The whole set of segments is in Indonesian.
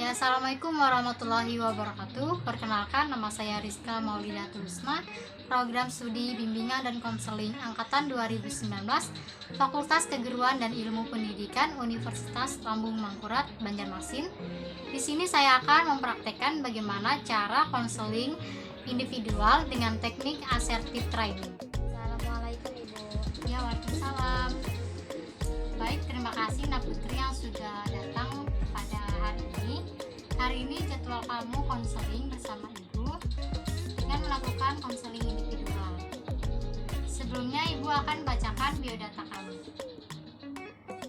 Ya, Assalamualaikum warahmatullahi wabarakatuh. Perkenalkan, nama saya Rizka Maulida Tulusma, program studi bimbingan dan konseling angkatan 2019, Fakultas Keguruan dan Ilmu Pendidikan Universitas Lambung Mangkurat, Banjarmasin. Di sini saya akan mempraktekkan bagaimana cara konseling individual dengan teknik assertive training. Assalamualaikum Ibu. Ya, waalaikumsalam. Baik, terima kasih Nak Putri yang sudah datang pada hari ini. Hari ini jadwal kamu konseling bersama Ibu dengan melakukan konseling individual. Sebelumnya Ibu akan bacakan biodata kamu.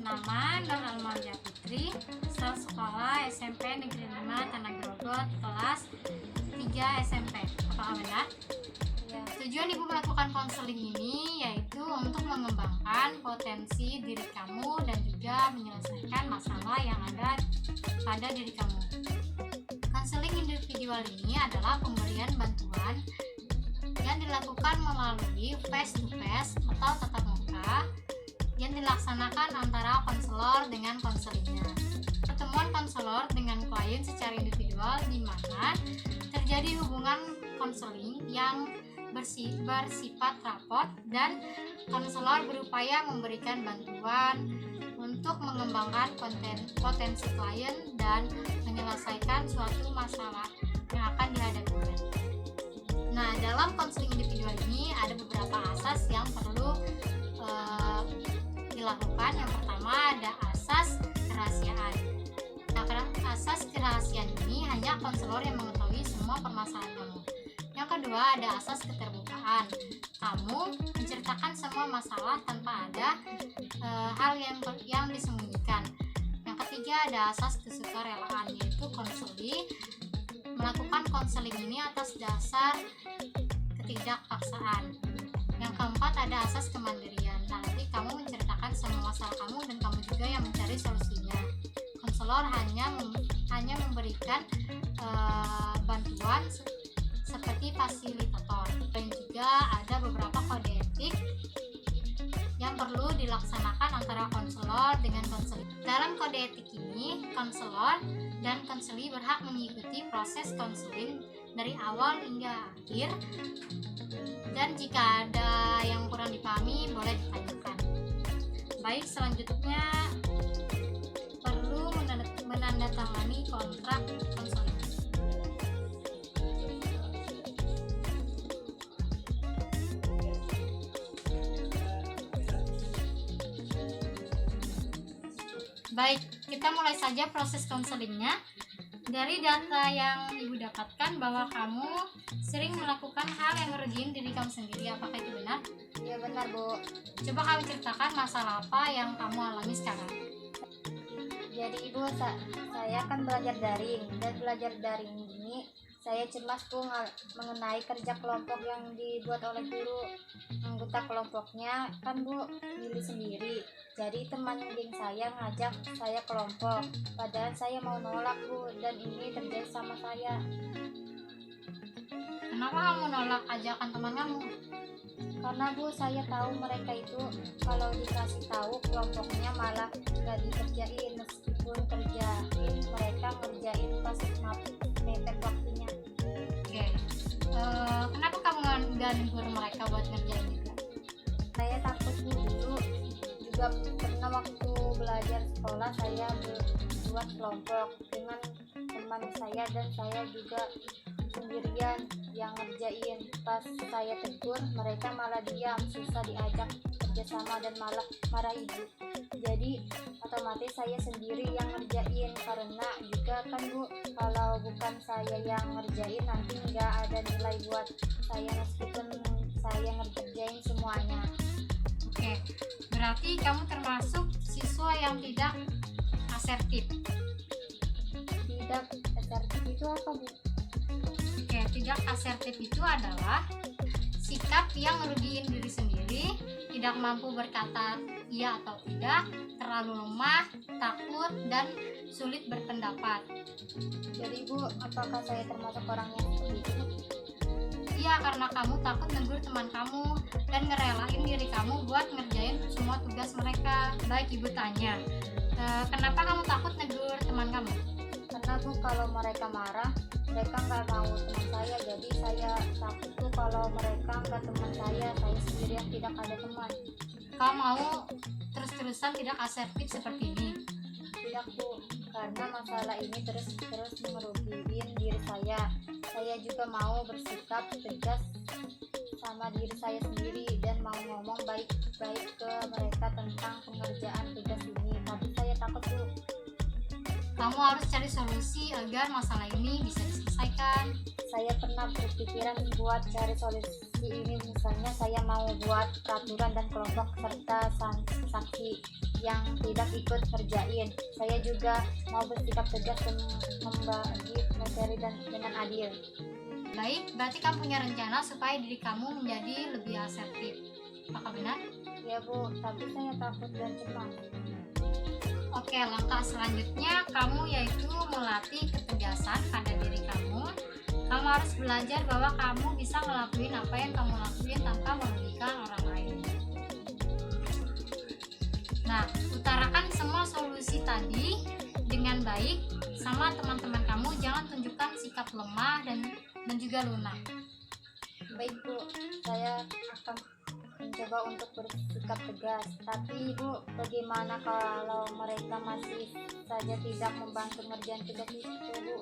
Nama Nur Almalia Putri, asal sekolah SMP Negeri 5 Tanah Grogot, kelas 3 SMP. Apakah benar? Ya, Tujuan Ibu melakukan konseling ini yaitu untuk mengembangkan potensi diri kamu dan juga menyelesaikan masalah yang ada pada diri kamu. Konseling individual ini adalah pemberian bantuan yang dilakukan melalui face to face atau tatap muka yang dilaksanakan antara konselor dengan konselingnya. Pertemuan konselor dengan klien secara individual di mana terjadi hubungan konseling yang bersifat rapor dan konselor berupaya memberikan bantuan untuk mengembangkan potensi klien dan menyelesaikan suatu masalah yang akan dihadapinya. Nah, dalam konseling individual ini ada beberapa asas yang perlu dilakukan. Yang pertama ada asas kerahasiaan. Nah, asas kerahasiaan ini hanya konselor yang mengetahui semua permasalahan kamu. Yang kedua ada asas keterbukaan. Kamu menceritakan semua masalah tanpa ada hal yang disembunyikan. Yang ketiga ada asas kesukarelaan, yaitu konseling melakukan konseling ini atas dasar ketidakpaksaan. Yang keempat ada asas kemandirian. Nanti kamu menceritakan semua masalah kamu dan kamu juga yang mencari solusinya. Konselor hanya memberikan bantuan seperti fasilitator. Dan juga ada beberapa kode etik yang perlu dilaksanakan antara konselor dengan konseli. Dalam kode etik ini, konselor dan konseli berhak mengikuti proses konseling dari awal hingga akhir. Dan jika ada yang kurang dipahami, boleh ditanyakan. Baik, selanjutnya perlu menandatangani kontrak konseling. Baik, kita mulai saja proses konselingnya. Dari data yang Ibu dapatkan bahwa kamu sering melakukan hal yang ngerugiin diri kamu sendiri. Apakah itu benar? iya benar Bu. Coba kamu ceritakan masalah apa yang kamu alami sekarang. Jadi Ibu, saya kan belajar daring, dan belajar daring ini saya cemas Bu mengenai kerja kelompok yang dibuat oleh guru. Anggota kelompoknya kan Bu milih sendiri. Jadi teman geng saya ngajak saya kelompok, padahal saya mau nolak Bu, dan ini terjadi sama saya. Kenapa kamu nolak ajakan teman kamu? Karena Bu, saya tahu mereka itu kalau dikasih tahu kelompoknya malah gak dikerjain, meskipun kerjain mereka ngerjain pas mepet waktunya. Oke. Kenapa kamu nggak negur mereka buat ngerjain juga? Saya takut Bu, dulu juga pernah waktu belajar sekolah saya buat kelompok dengan teman saya, dan saya juga sendirian yang ngerjain. Pas saya tegur mereka malah diam, susah diajak kerjasama dan malah marah Ibu. Jadi otomatis saya sendiri yang ngerjain, karena juga kan Bu, kalau bukan saya yang ngerjain nanti nggak ada nilai buat saya meskipun saya ngerjain semuanya. Oke, berarti kamu termasuk siswa yang tidak asertif. Tidak asertif itu apa Bu? Oke, tidak asertif itu adalah sikap yang merugikan diri sendiri, tidak mampu berkata iya atau tidak, terlalu lemah, takut, dan sulit berpendapat. Jadi Bu, apakah saya termasuk orang yang seperti itu? Iya, karena kamu takut negur teman kamu dan ngerelain diri kamu buat ngerjain semua tugas mereka. Baik, Ibu tanya, kenapa kamu takut negur teman kamu? Karena karena Bu kalau mereka marah mereka nggak mau teman saya, jadi saya takut tuh kalau mereka nggak teman saya sendiri yang tidak ada teman. Kau mau terus-terusan tidak asertif seperti ini? Tidak Bu, karena masalah ini terus merugiin diri saya juga mau bersikap tegas sama diri saya sendiri dan mau ngomong baik-baik ke mereka tentang pengerjaan tugas ini, tapi saya takut Bu. Kamu harus cari solusi agar masalah ini bisa diselesaikan. Saya pernah berpikiran buat cari solusi ini, misalnya saya mau buat peraturan dan kelompok serta saksi yang tidak ikut kerjain. Saya juga mau bersikap tegas dan membagi materi dengan adil. Baik, berarti kamu punya rencana supaya diri kamu menjadi lebih asertif. Apakah benar? Ya Bu, tapi saya takut dan cemas. Oke, langkah selanjutnya kamu yaitu melatih ketegasan pada diri kamu. Kamu harus belajar bahwa kamu bisa ngelakuin apa yang kamu lakuin tanpa merugikan orang lain. Nah, utarakan semua solusi tadi dengan baik sama teman-teman kamu. Jangan tunjukkan sikap lemah dan juga lunak. Baik Bu, saya akan mencoba untuk bersikap tegas. Tapi Bu, bagaimana kalau mereka masih saja tidak membantu ngerjain tugas itu Bu?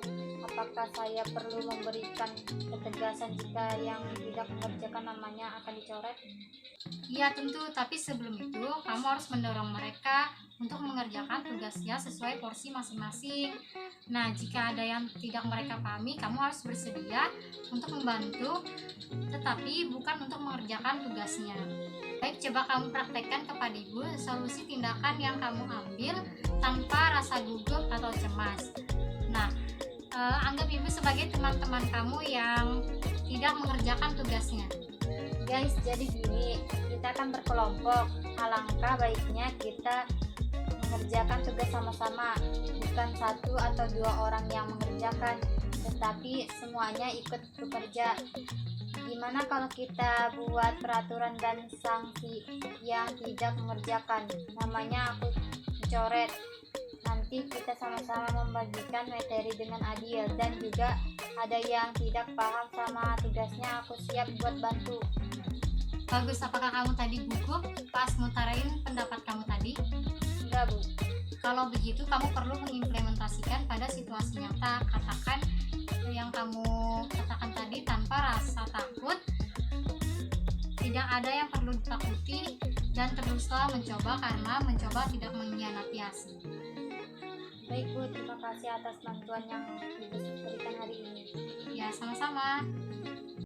Apakah saya perlu memberikan ketegasan jika yang tidak mengerjakan namanya akan dicoret? Iya tentu, tapi sebelum itu kamu harus mendorong mereka untuk mengerjakan tugasnya sesuai porsi masing-masing. Nah, jika ada yang tidak mereka pahami, kamu harus bersedia untuk membantu, tetapi bukan untuk mengerjakan tugasnya. Baik, coba kamu praktekkan kepada ibu solusi tindakan yang kamu ambil tanpa rasa gugup atau cemas. Nah, anggap ibu sebagai teman-teman kamu yang tidak mengerjakan tugasnya. Guys, jadi gini, kita kan berkelompok. Alangkah baiknya kita mengerjakan tugas sama-sama, bukan satu atau dua orang yang mengerjakan, tetapi semuanya ikut bekerja. Gimana kalau kita buat peraturan dan sanksi yang tidak mengerjakan? Namanya aku coret. Nanti kita sama-sama membagikan materi dengan adil, dan juga ada yang tidak paham sama tugasnya, aku siap buat bantu. Bagus, apakah kamu tadi gugup pas ngutarain pendapat kamu tadi? Enggak Bu. Kalau begitu kamu perlu mengimplementasikan pada situasi nyata. Katakan yang kamu katakan tadi tanpa rasa takut. Tidak ada yang perlu ditakuti, dan teruslah mencoba karena mencoba tidak mengkhianati hasil. Baik Bu, terima kasih atas bantuan yang Ibu berikan hari ini. Ya, sama-sama.